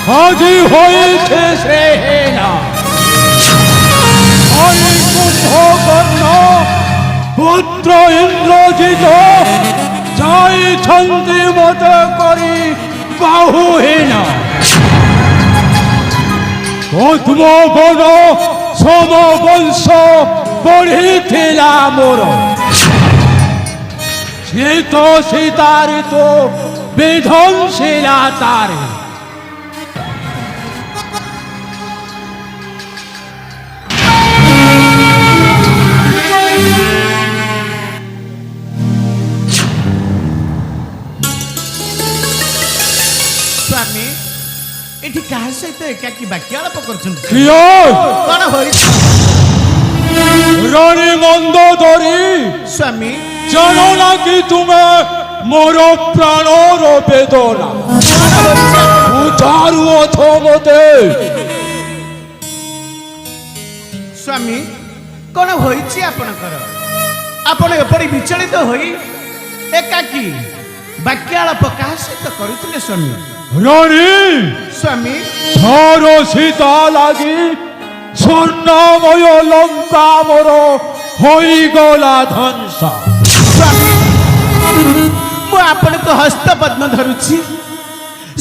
আজি হয়েছে সে না কুম্ভকর্ণ পুত্র ইন্দ্রজিৎ যাই ছন্দি মত করি বাহুহীন পদ্মবন সমবংশ পড়িছিলা মোর শীত সীতারিত বিধ্বংসিলা তারে स्वामी एठी कहा सहित एकाकी वाक्यालाप करछन कौन रानी मंदोदरी स्वामी जानो ना कि तुम्हें मोरो प्राणर वेदना उचारू अथो मते स्वामी कौन होईछि आपनकर आपण एपरि विचलित होई एकाकी वाक्यालाप कहा सहित करुथिले स्वामी रानी स्वामी छोरो सीता लागी स्वर्णमय लंका मोर होई गला ध्वंस स्वामी मु आपण को हस्त पद्म धरुछि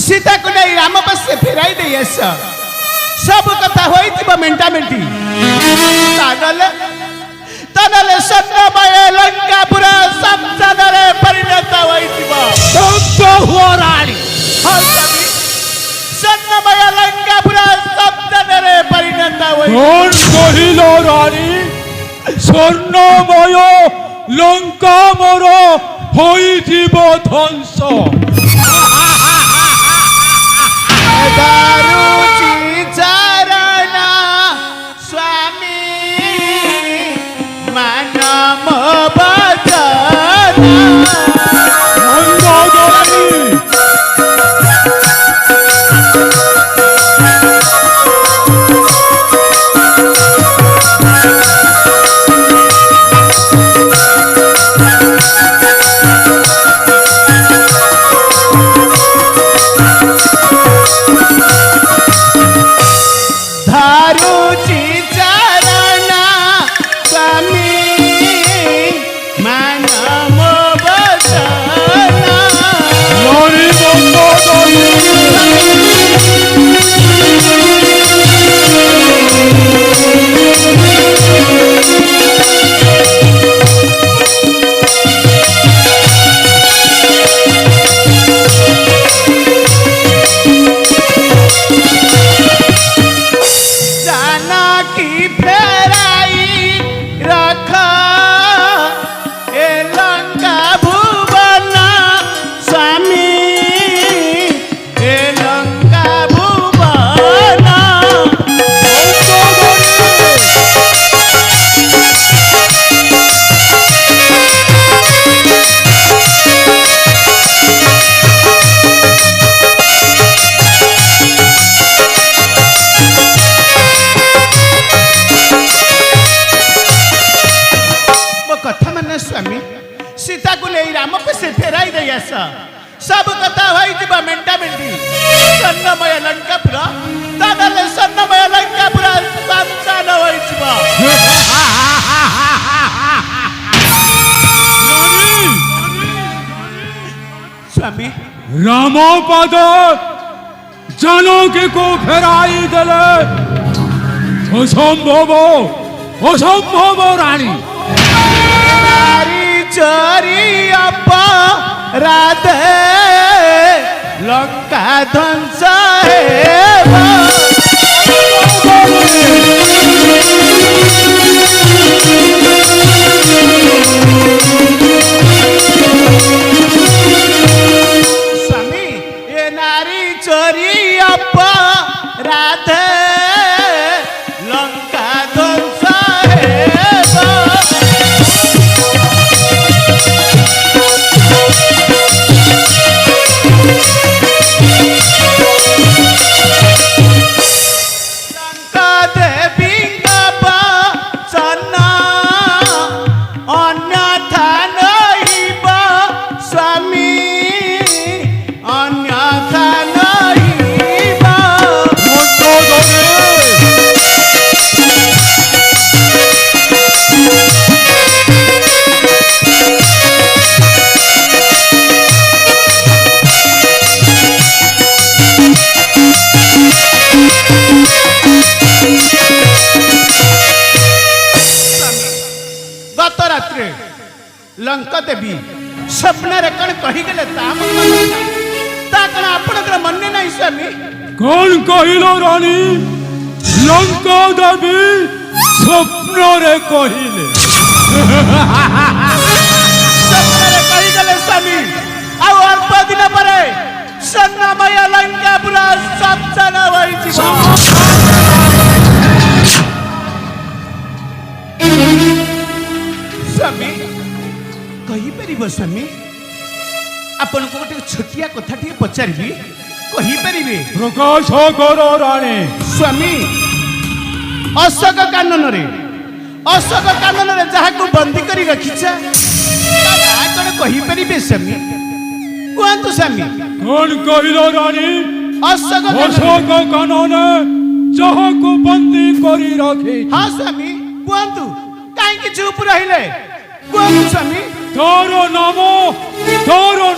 सीता को नहीं राम पासे फेराई दे आस सब कथा होई थिबा मेंटा मेंटी तानले स्वर्णमय लंका पूरा संसारे परिणत होई थिबा शब्द हुआ रानी स्वर्णमय लंका पूरा संसारे परिणत होई कौन कहिलो रानी स्वर्णमय लंका मोर होई जीव ध्वंस दारुचि चरण स्वामी मानम बचन सीता को ले राम पे से फेराई दे आसा सब कथा होई दिबा मेंटा मेंटी स्वर्णमय लंका पूरा तानले स्वर्णमय लंका पूरा संसार होई दिबा स्वामी रामपद जानकी को फेराई दले असंभव असंभव रानी चोरी अपराध लंका ध्वंस स्वामी ये नारी चोरी अपराध लंका ध्वंस ରାତିରେ ଲଙ୍କା ଦେବୀ ସ୍ୱପ୍ନରେ କ'ଣ କହିଗଲେ ତା କ'ଣ ଆପଣଙ୍କର ମନେ ନାହିଁ ସ୍ୱାମୀ? କଣ କହିଲ ରାଣୀ? ଲଙ୍କା ଦେବୀ ସ୍ୱପ୍ନରେ କହିଲେ? ସ୍ୱପ୍ନରେ କହିଗଲେ ସ୍ୱାମୀ। ଆଉ ଅଳ୍ପ ଦିନ ପରେ ସ୍ୱର୍ଣ୍ଣମୟ ଲଙ୍କା ପୁରା ସଚନ ହୋଇଯିବ। ସ୍ୱାମୀ କହିପାରିବ ସ୍ୱାମୀ? ଆପଣଙ୍କୁ ଗୋଟେ ଛୋଟିଆ କଥାଟିଏ ପଚାରିବି, କହିପାରିବେ? ପ୍ରକାଶ କର ରାଣୀ। ସ୍ୱାମୀ ଅଶୋକ କାନନରେ ଯାହାକୁ ବନ୍ଦୀ କରି ରଖିଛ ତା ନାଁ କ'ଣ କହିପାରିବେ ସ୍ୱାମୀ? କୁହନ୍ତୁ ସ୍ୱାମୀ। କଣ କହିଲ ରାଣୀ? ଅଶୋକ କାନନରେ ଯାହାକୁ ବନ୍ଦୀ କରି ରଖି? ହଁ ସ୍ୱାମୀ କୁହନ୍ତୁ, କାହିଁକି ଚୁପ୍ ରହିଲେ? କୁହନ୍ତୁ ସ୍ୱାମୀ। ତୋର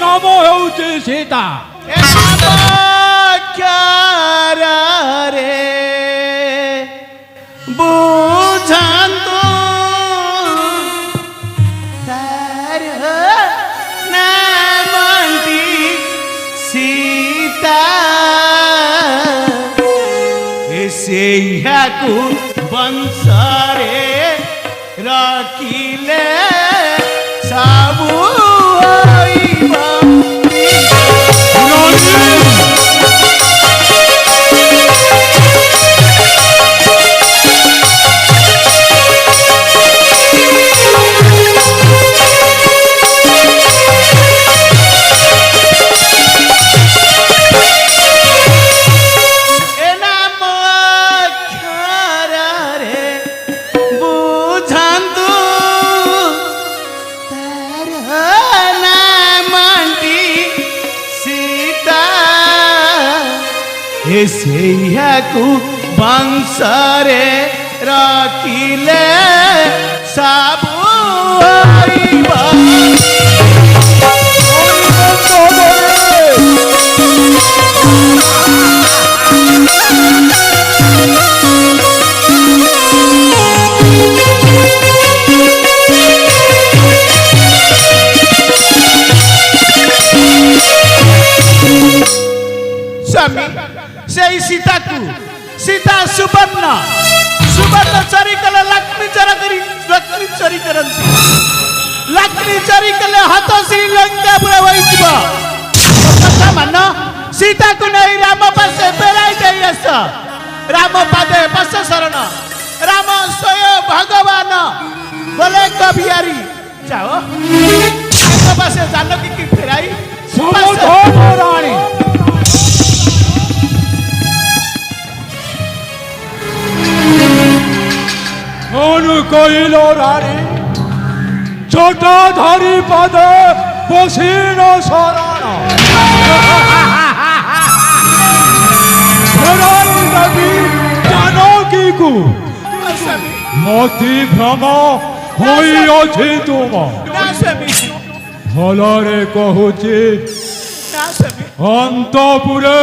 ନାମ ହେଉଛି ସୀତା। ରେ ବୁଝାନ୍ତୁ ତାର ନାମଟି ସୀତା, ସେଇହାକୁ ବଂଶରେ ରଖିଲେ ସବୁ ହୋଇବ। ସେଇହାକୁ ବଂଶରେ ରଖିଲେ ସବୁ ହୋଇବ। ସ୍ୱାମୀ ସେଇ ସୀତା ସୁବର୍ଣ୍ଣ ଚୋରି କଲେ ଲକ୍ଷ୍ମୀ ଚୋରି କରନ୍ତି। ଲକ୍ଷ୍ମୀ ଚୋରି କଲେ ହାତ ଶ୍ରୀଲଙ୍କା ପୁରା ହୋଇଯିବ। କଥା ମାନ, ସୀତାକୁ ନେଇ ରାମ ପାଶେ ଫେରାଇ ଦେଇ ଆସ। ରାମ ପାଦେ ପଶ ଶରଣ, ରାମ ସ୍ୱୟଂ ଭଗବାନ ବୋଲେ କବିହାରୀ। ଯାଅ ଏକ ପାଶେ ଜାନକୀ ଫେରାଇ ରାଣୀ। କଣ କହିଲ ରାଣୀ? ଛୋଟା ଧରି ପାଦେ ବସିନ ଶରଣ, ଫେରାଇ ଦେବି ଜାନକୀକୁ। ମତି ଭ୍ରମ ହୋଇଅଛି ତୁମ, ଭଲରେ କହୁଛି ଅନ୍ତପୁରେ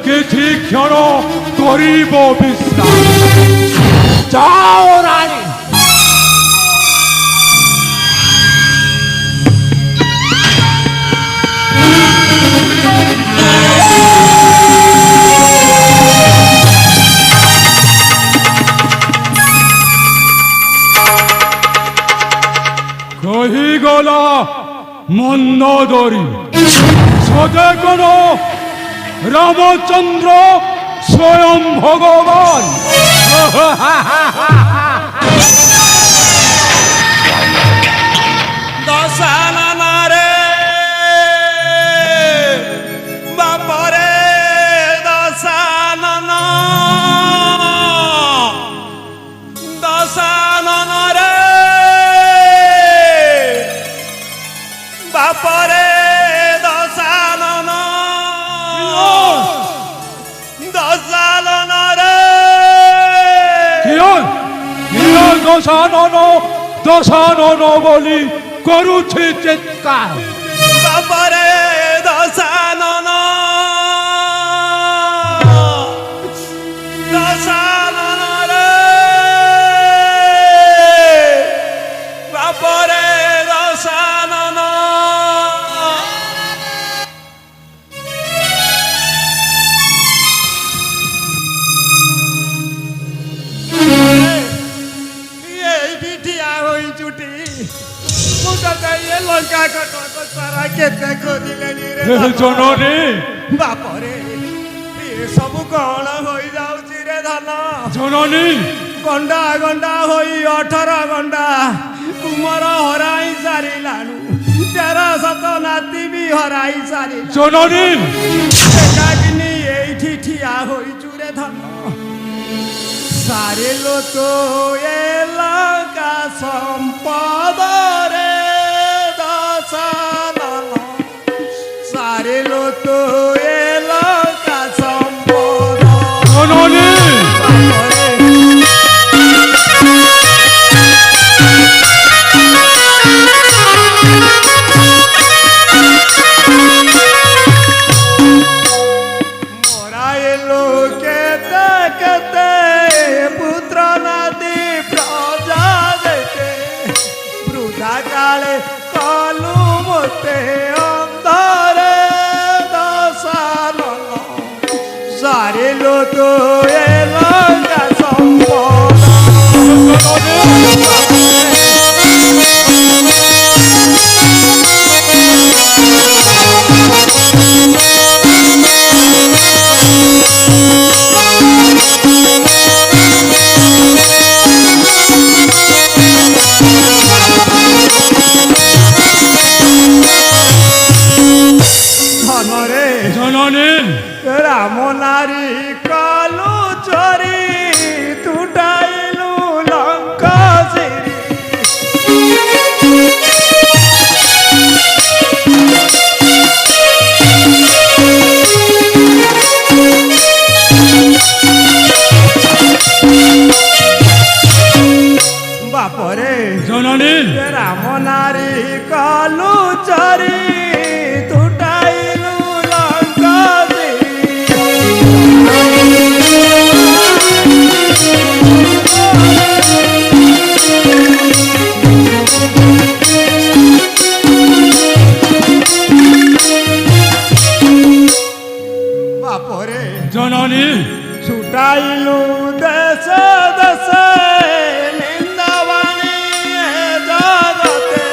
କିଛି କ୍ଷଣ କରିବ ବିଶ୍ରାମ। ଯାଅ ରାଣୀ। କହିଗଲା ମନ୍ଦୋଦରୀ, ସଦେ କଣ ରାମଚନ୍ଦ୍ର ସ୍ୱୟଂ ଭଗବାନ। ଦଶାନନରେ ବାପରେ ଦଶାନନ, ଦଶାନନରେ ବାପରେ ଦଶାନନ, ଦଶାନନରେ ଦଶାନନ ବୋଲି କରୁଛି ଚିତ୍କାର। ବାପରେ ଦଶାନନ, ଦଶାନନରେ ବାପରେ ତତେ ଏ ଲଙ୍କା କଟକ ସାରା କେତେ ଖୋଜିଲେଣି ରେ ହେ ଧନ। ଜନନୀ ବାପରେ ଏ ସବୁ କଣ ହୋଇଯାଉଛି ରେ ଧନ। ଜନନୀ ଗଣ୍ଡା ଗଣ୍ଡା ହୋଇ 18 ଗଣ୍ଡା କୁମର ହରାଇ ସାରିଲାଣୁ। 13 ନାତି ବି ହରାଇ ସାରିଲା। ଜନନୀ ଏକାକିନି ଏଇଠି ଠିଆ ହୋଇଛୁ ରେ ଧନ। ସାରିଲୁ ତୁ ଏ ଲଙ୍କା ସମ୍ପଦରେ ଦଶାନନ। ସାରିଲୁ ତୁ ଏ ଲଙ୍କା ସମ୍ପଦ। ଜନନୀ ବାପରେ মরাইলো কেতে কেতে পুত্র নাতি প্রজা যেতে বৃদ্ধা কালে কলু মতে অন্ধরে দশানন। সারিলো তো এ লঙ্কা সম্পদ। ধনরে জননী রাম নারী কালু চরি তুটাইলু লঙ্কা সিরি। বাপরে জননী রাম নারী কালু চরি তুটাইলু লঙ্কা বাপরে জননী ছুটাইলু দেশ দেশ নিন্দাবাণী এ জগতে।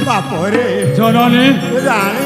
বাপরে জননী জানি